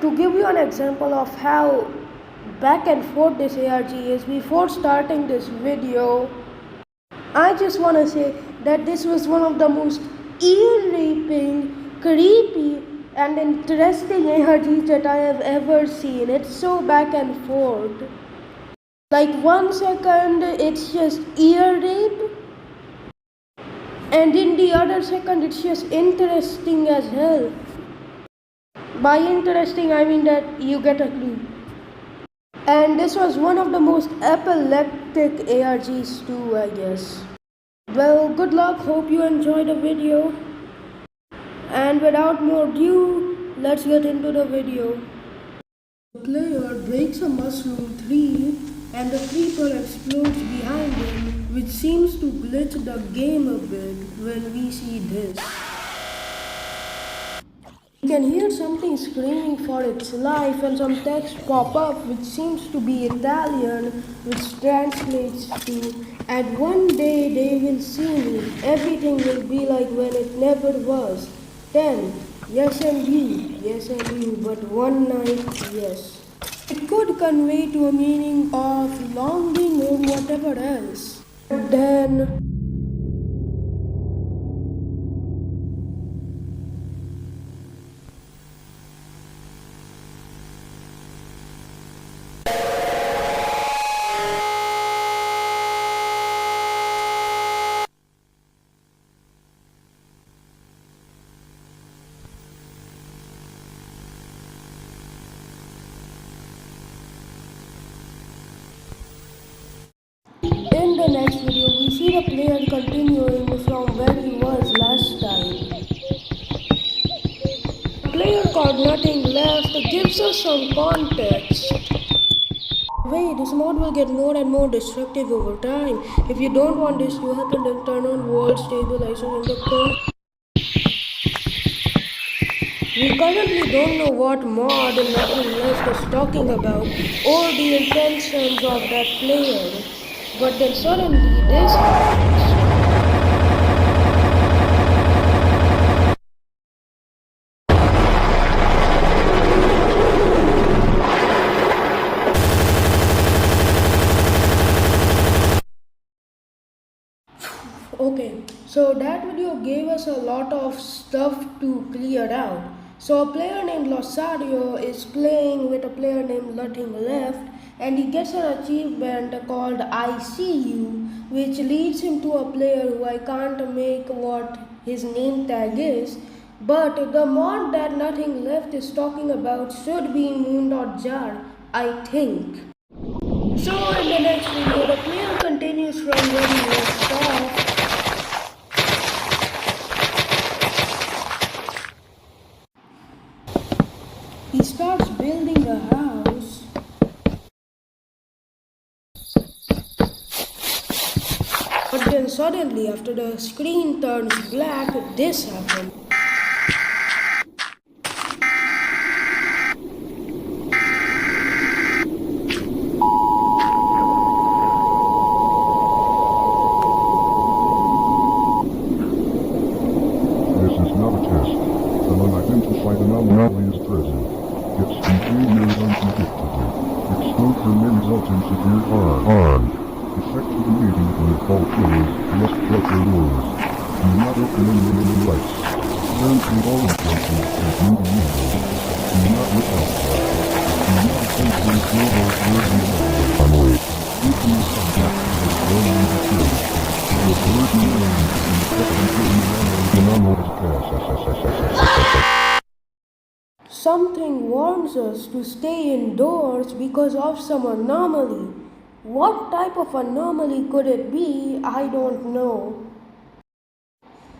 to give you an example of how back and forth this ARG is, before starting this video, I just want to say that this was one of the most ear-raping, creepy, and interesting ARGs that I have ever seen. It's so back and forth. Like 1 second, it's just ear rape, and in the other second, it's just interesting as hell. By interesting, I mean that you get a clue. And this was one of the most epileptic ARGs too, I guess. Well, good luck, hope you enjoyed the video. And without more ado, let's get into the video. The player breaks a mushroom tree and the creeper explodes behind him, which seems to glitch the game a bit when we see this. You can hear something screaming for its life and some text pop up which seems to be Italian, which translates to, "And one day they will see me, everything will be like when it never was. Then, yes and you, but one night, yes." It could convey to a meaning of longing or whatever else. But then, in the next video, we see the player continuing from where he was last time. The player called Nothing Left gives us some context. Wait, this mod will get more and more destructive over time. If you don't want this to happen, then turn on wall stabilizer in the code. We currently don't know what mod Nothing Left is talking about or the intentions of that player. But then suddenly this happens. Okay, so that video gave us a lot of stuff to clear out. So a player named Losario is playing with a player named Nothing Left, and he gets an achievement called I See You, which leads him to a player who I can't make what his name tag is, but the mod that Nothing Left is talking about should be Moon.jar, I think. So in the next video, the player continues from where he left off. He starts building a house. But then suddenly, after the screen turns black, this happens. This is not a test. An unidentified anomaly is present. Its behavior is unpredictable. Its outcome may result in severe harm. Effectively leading to default killers must shut their doors. Do not open any lights. Learn from all intentions and new windows. Do not look outside. Do not essentially throw those words in the anomaly. If you subject has well in the field, the burden remains in the Something warns us to stay indoors because of some anomaly. What type of anomaly could it be? I don't know.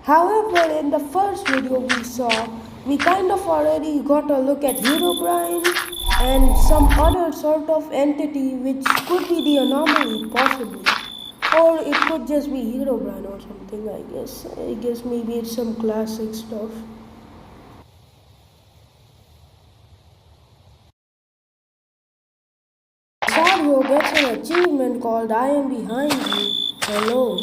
However, in the first video we saw, we kind of already got a look at Herobrine and some other sort of entity which could be the anomaly possibly. Or it could just be Herobrine or something, I guess. I guess maybe it's some classic stuff. Sario gets an achievement called I Am Behind You. Hello.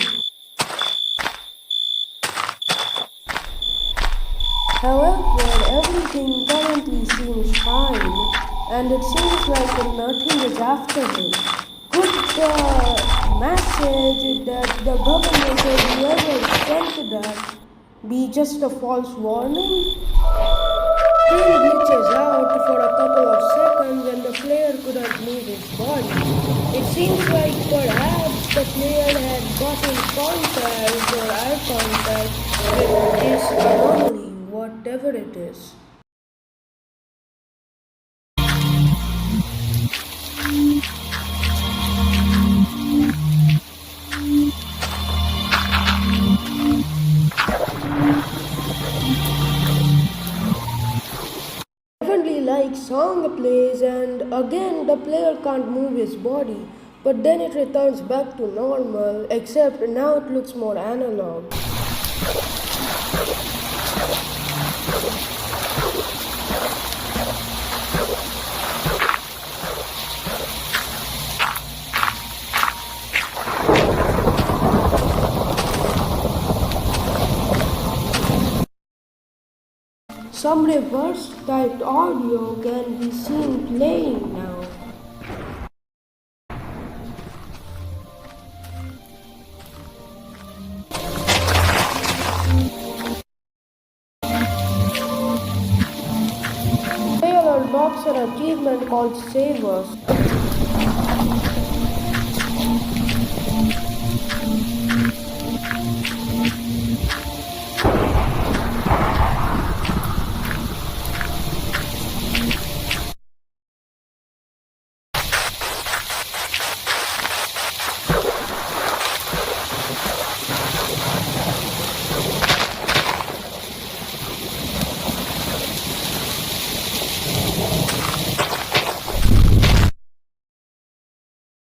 However, everything currently seems fine, and it seems like nothing is after him. Could the message that the government or whoever sent that be just a false warning? Screen glitches out for a couple of seconds and the player couldn't move his body. It seems like perhaps the player had gotten contact or eye contact with this anomaly, whatever it is. Definitely like song plays and again the player can't move his body, but then it returns back to normal, except now it looks more analog. Some reverse typed audio can be seen playing now. Player unlocks an achievement called Save Us.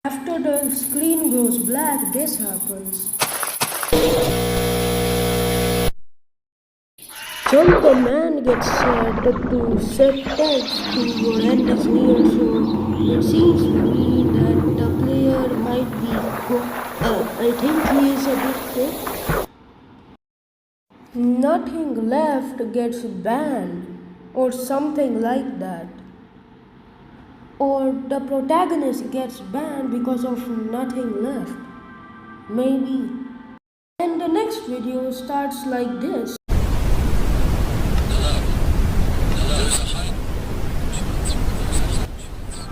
After the screen goes black, this happens. Some command gets set to set text to your end is near, so it seems to me that the player might be I think he is a bit quick. Nothing left gets banned or something like that. Or the protagonist gets banned because of nothing left. Maybe. And the next video starts like this.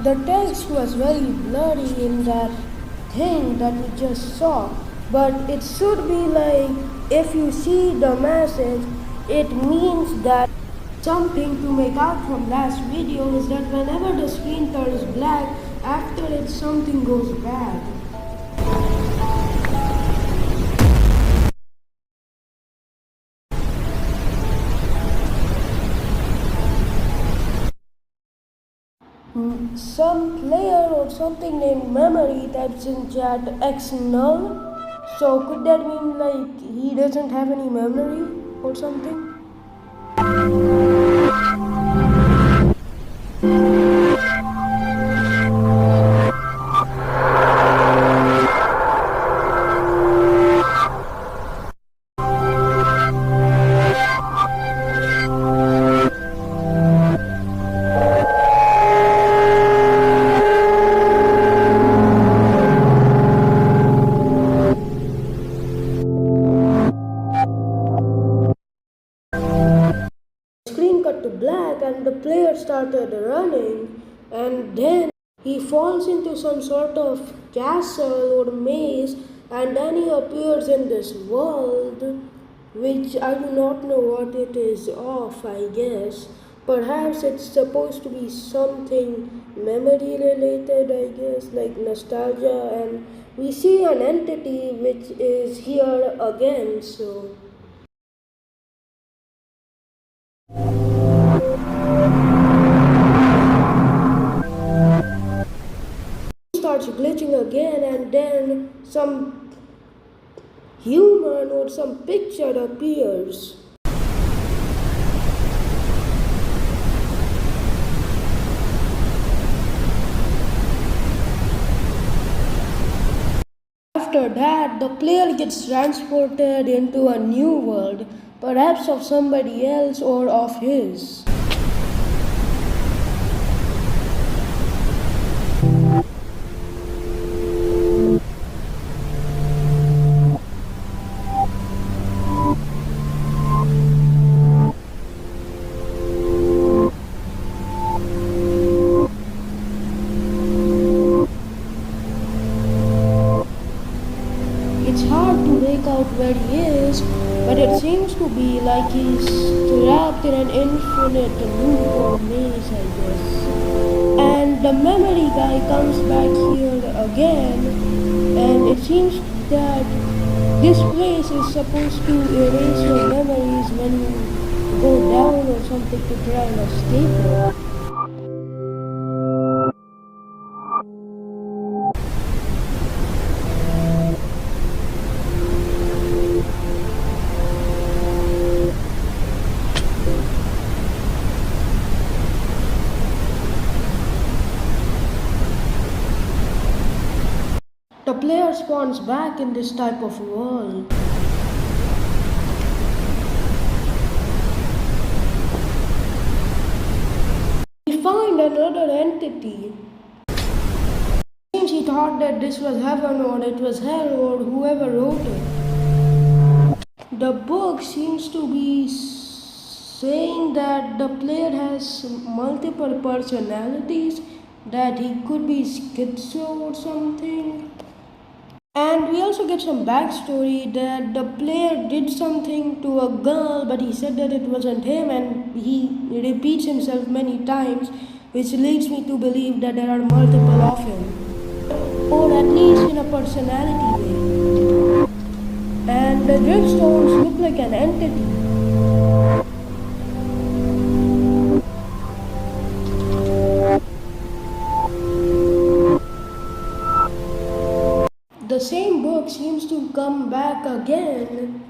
The text was very blurry in that thing that we just saw, but it should be like if you see the message, it means that something to make out from last video is that whenever the screen turns black, after it something goes bad. Some player or something named memory types in chat X null. So could that mean like he doesn't have any memory or something? Screen cut to black and the player started running and then he falls into some sort of castle or maze and then he appears in this world which I do not know what it is of, I guess. Perhaps it's supposed to be something memory related, I guess, like nostalgia, and we see an entity which is here again, so starts glitching again and then some human or some picture appears. After that, the player gets transported into a new world perhaps of somebody else or of his. It's hard to make out where he is, but it seems to be like he's trapped in an infinite loop or maze, I guess. And the memory guy comes back here again, and it seems that this place is supposed to erase your memories when you go down or something to try and escape it. The player spawns back in this type of world. We find another entity. Seems he thought that this was heaven or it was hell or whoever wrote it. The book seems to be saying that the player has multiple personalities, that he could be schizo or something. And we also get some backstory that the player did something to a girl, but he said that it wasn't him, and he repeats himself many times, which leads me to believe that there are multiple of him, or at least in a personality way. And the gemstones look like an entity. The same book seems to come back again.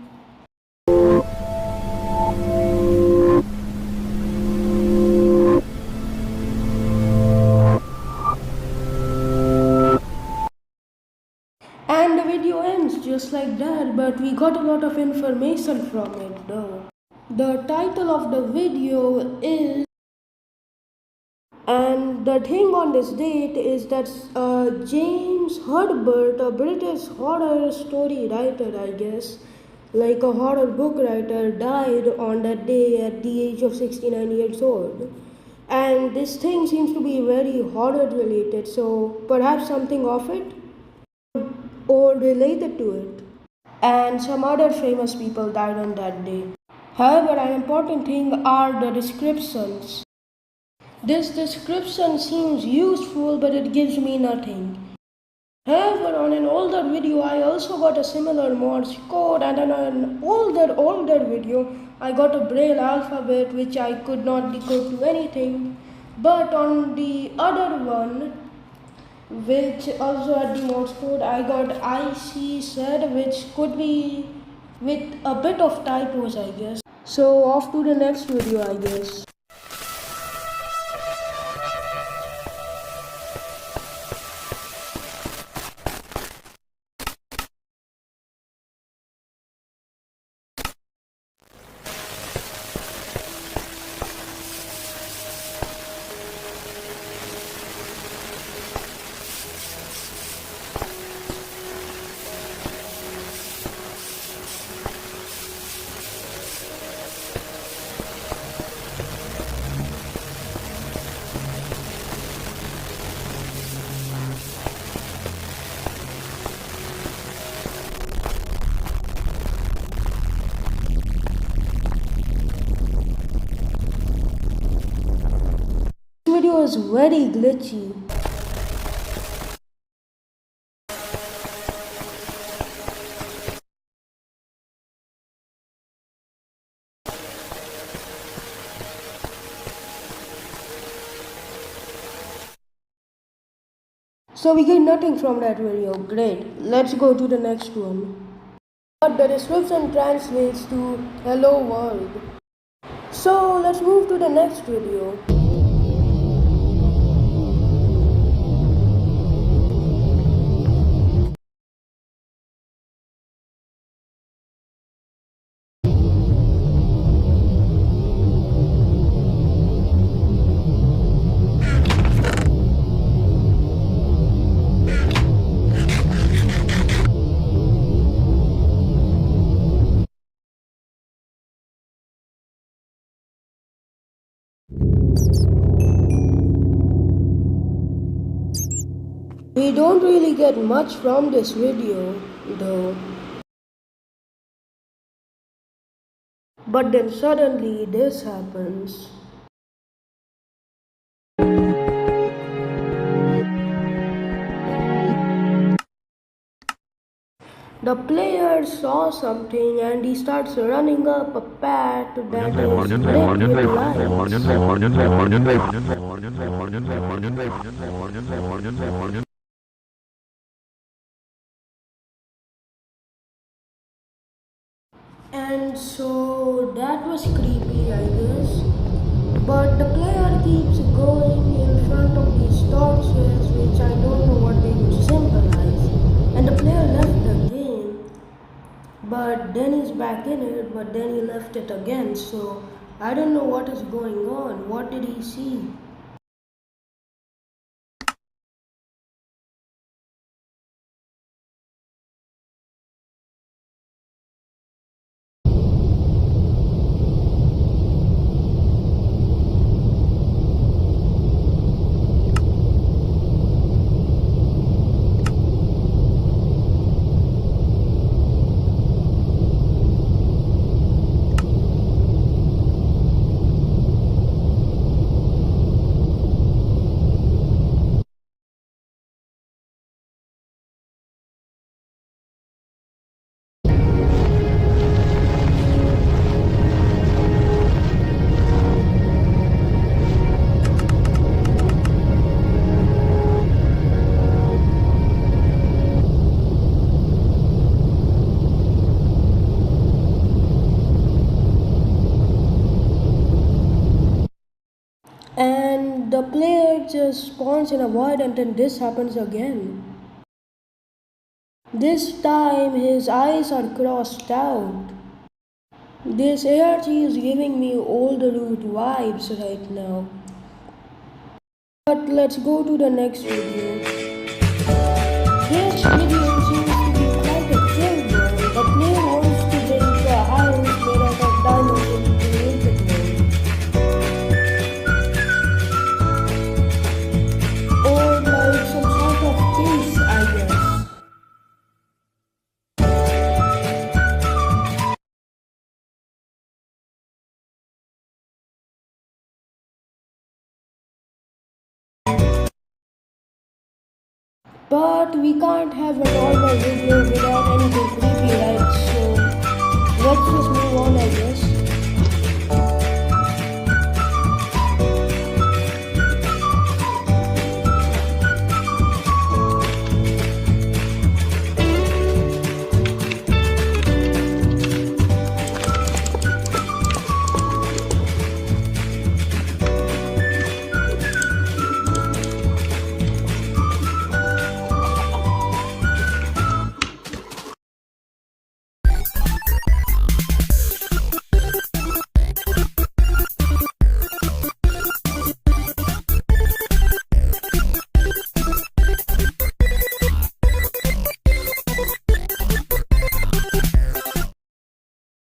And the video ends just like that, but we got a lot of information from it though. The title of the video is, and the thing on this date is that James Herbert, a British horror story writer, I guess, like a horror book writer, died on that day at the age of 69 years old. And this thing seems to be very horror related, so perhaps something of it or related to it. And some other famous people died on that day. However, an important thing are the descriptions. This description seems useful, but it gives me nothing. However, on an older video, I also got a similar Morse code, and on an older video, I got a Braille alphabet, which I could not decode to anything. But on the other one, which also had the Morse code, I got IC said, which could be with a bit of typos, I guess. So off to the next video, I guess. This video is very glitchy. So we get nothing from that video. Great. Let's go to the next one. But the description translates to hello world. So let's move to the next video. We don't really get much from this video though. But then suddenly this happens. The player saw something and he starts running up a path that is lit with lights. And so that was creepy, I guess. But the player keeps going in front of these torches, which I don't know what they would symbolize. And the player left the game, but then he's back in it, but then he left it again. So I don't know what is going on. What did he see? And the player just spawns in a void, and then this happens again. This time his eyes are crossed out. This ARG is giving me old root vibes right now. But let's go to the next video. This video seems to be quite a chill one. The player wants to build a house made out of diamonds and created one. Or like some sort of case, I guess. But we can't have a normal video without anything creepy, right? So let's just move on, I guess.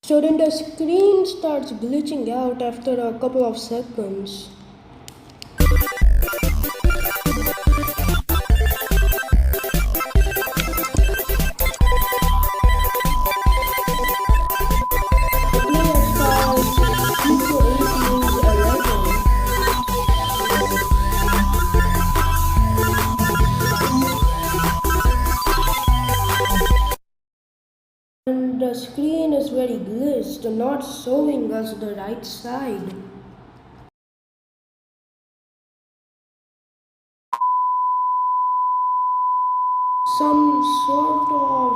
So then the screen starts glitching out after a couple of seconds. The player starts equating 11. And the screen is very glitched, not showing us the right side. Some sort of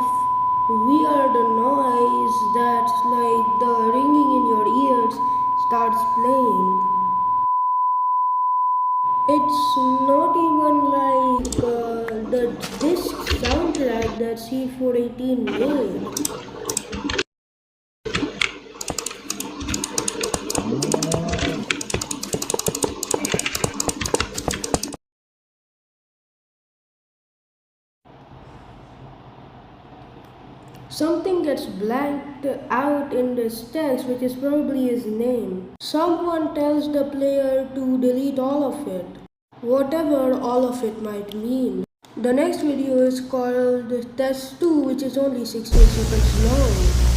weird noise that's like the ringing in your ears starts playing. It's not even like the disc soundtrack that C418 made. Something gets blanked out in this text, which is probably his name. Someone tells the player to delete all of it, whatever all of it might mean. The next video is called Test 2, which is only 16 seconds long.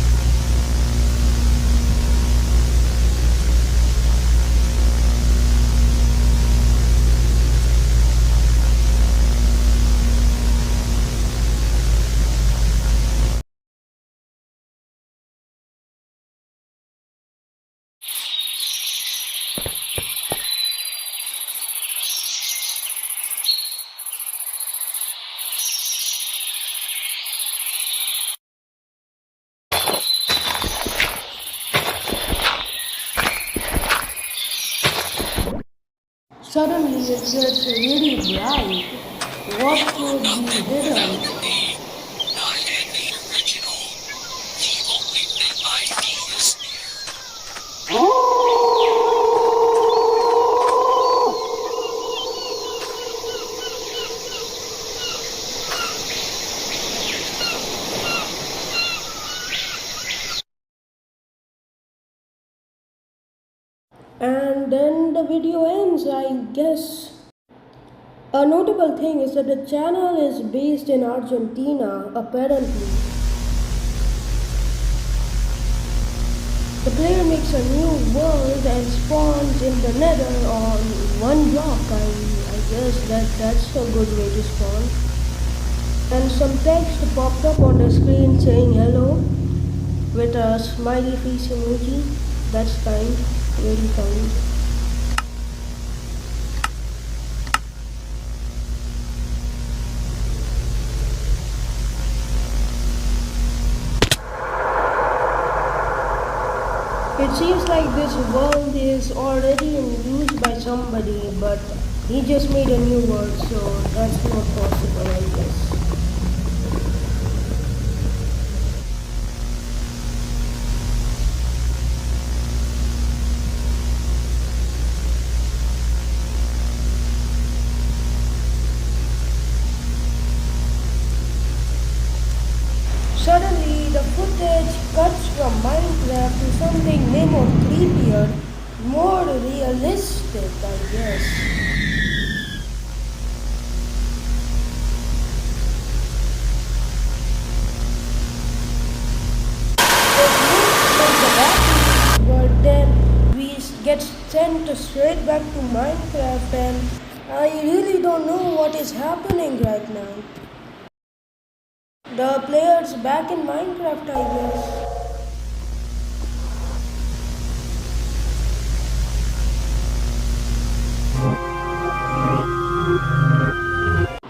Suddenly it gets really bright. What could be hidden? And then the video ends, I guess. A notable thing is that the channel is based in Argentina, apparently. The player makes a new world and spawns in the nether on one block. I guess that's a good way to spawn. And some text popped up on the screen saying hello with a smiley face emoji. That's kind, very kind. It seems like this world is already in use by somebody, but he just made a new world, so that's not possible, I guess. Suddenly, the footage cuts from Minecraft to something way more creepier, more realistic, I guess. It looks like the battle, but then we get sent straight back to Minecraft, and I really don't know what is happening right now. The player's back in Minecraft, I guess.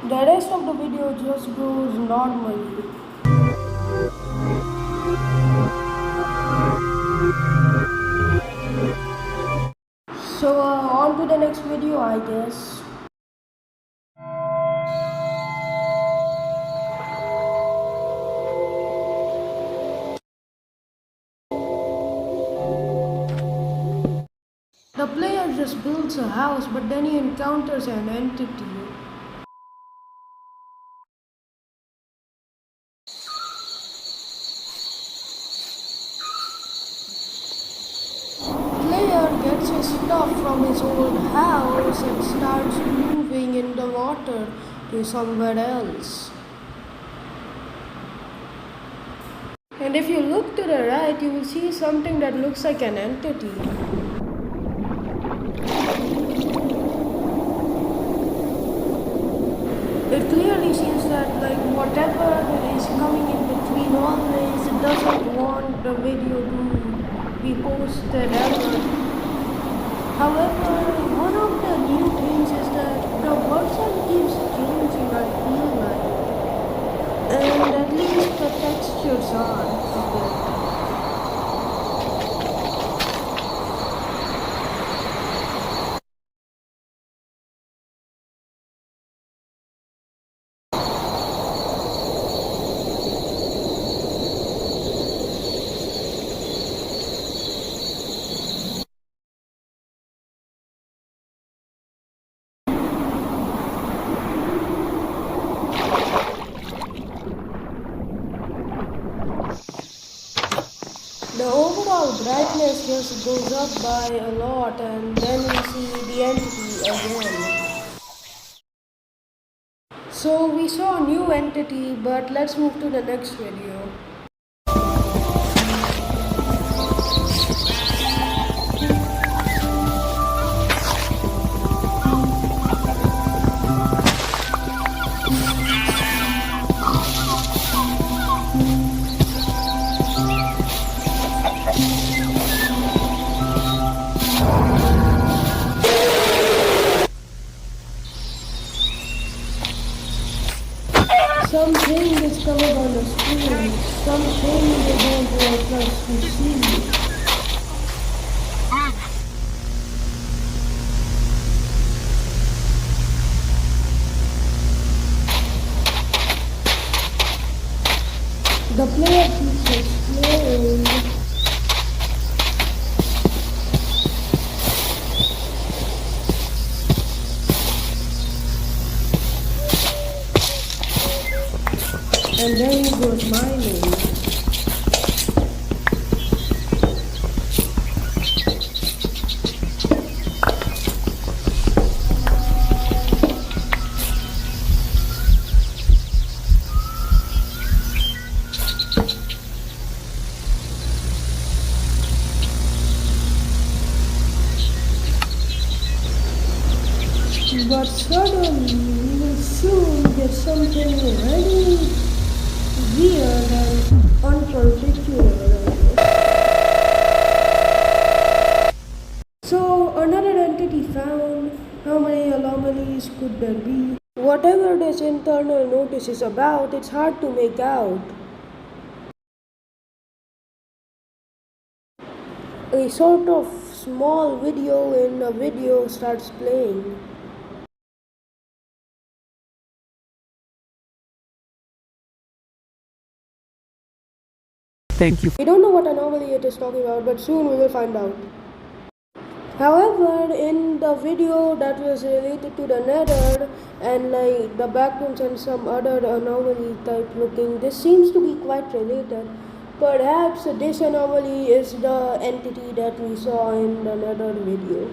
The rest of the video just goes normally. So on to the next video, I guess. The player just builds a house, but then he encounters an entity. Player gets his stuff from his old house and starts moving in the water to somewhere else. And if you look to the right, you will see something that looks like an entity. It clearly seems that whatever is coming in between always, it doesn't want the video to be posted ever. However, one of the new things is that the version keeps changing, I feel like. And at least the textures are a bit. The overall brightness just goes up by a lot, and then we see the entity again. So we saw a new entity, but let's move to the next video. Something is coming on the screen. Something they don't want us to see. The player keeps exploring. And then he goes mining. But suddenly we will soon get something very weird and unpredictable. So another entity found. How many anomalies could there be? Whatever this internal notice is about, it's hard to make out. A sort of small video in a video starts playing. Thank you. We don't know what anomaly it is talking about, but soon we will find out. However, in the video that was related to the nether and like the backrooms and some other anomaly type looking, this seems to be quite related. Perhaps this anomaly is the entity that we saw in the nether video.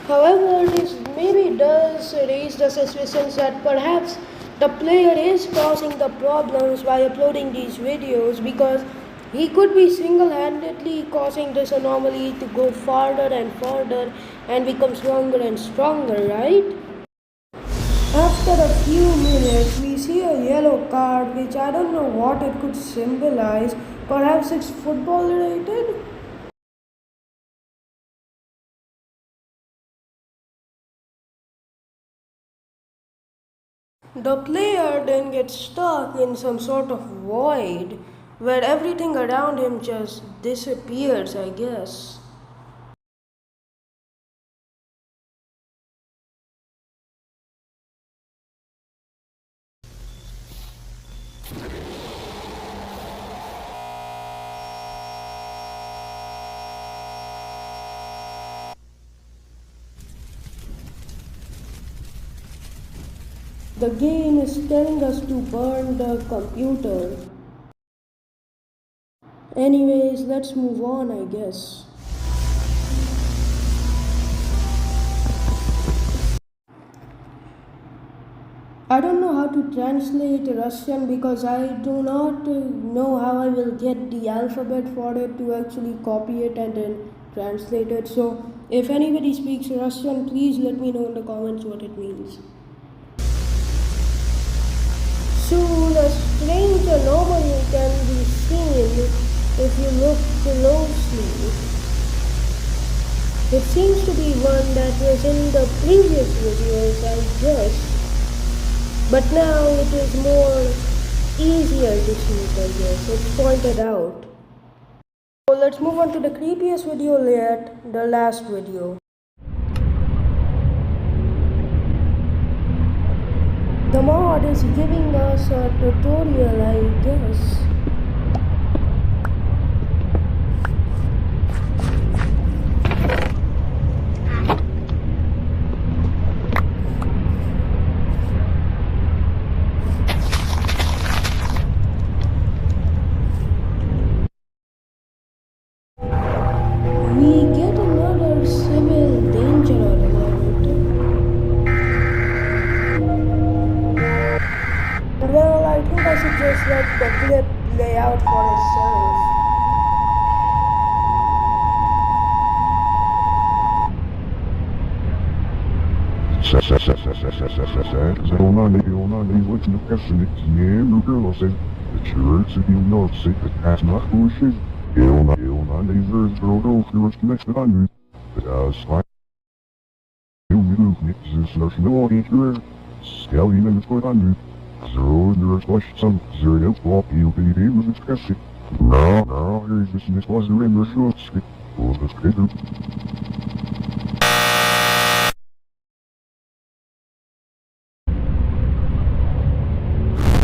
However, this maybe does raise the suspicions that perhaps the player is causing the problems by uploading these videos because he could be single-handedly causing this anomaly to go farther and farther and become stronger and stronger, right? After a few minutes, we see a yellow card which I don't know what it could symbolize. Perhaps it's football related? The player then gets stuck in some sort of void where everything around him just disappears, I guess. The game is telling us to burn the computer. Anyways, let's move on, I guess. I don't know how to translate Russian because I do not know how I will get the alphabet for it to actually copy it and then translate it. So, if anybody speaks Russian, please let me know in the comments what it means. Soon a strange anomaly can be seen if you look closely. It seems to be one that was in the previous videos, I guess. But now it is more easier to see, I guess. It's pointed out. So let's move on to the creepiest video yet, the last video. The mod is giving us a tutorial, I guess. We get another civil danger alert. let the clip play out for itself.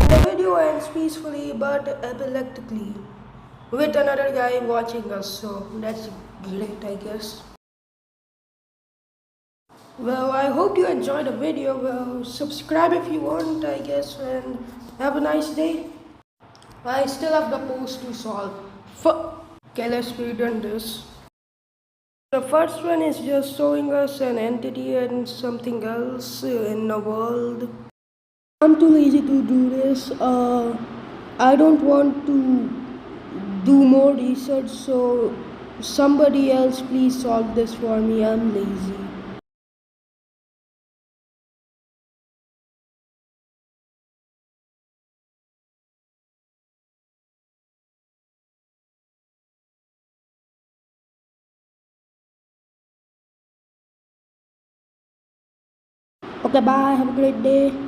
The video ends peacefully but epileptically, with another guy watching us, so that's great, I guess. Well, I hope you enjoyed the video. Well, subscribe if you want, I guess, and have a nice day. I still have the post to solve. Okay, let's rerun this. The first one is just showing us an entity and something else in the world. I'm too lazy to do this. I don't want to do more research, so somebody else please solve this for me. I'm lazy. Okay, bye. Have a great day.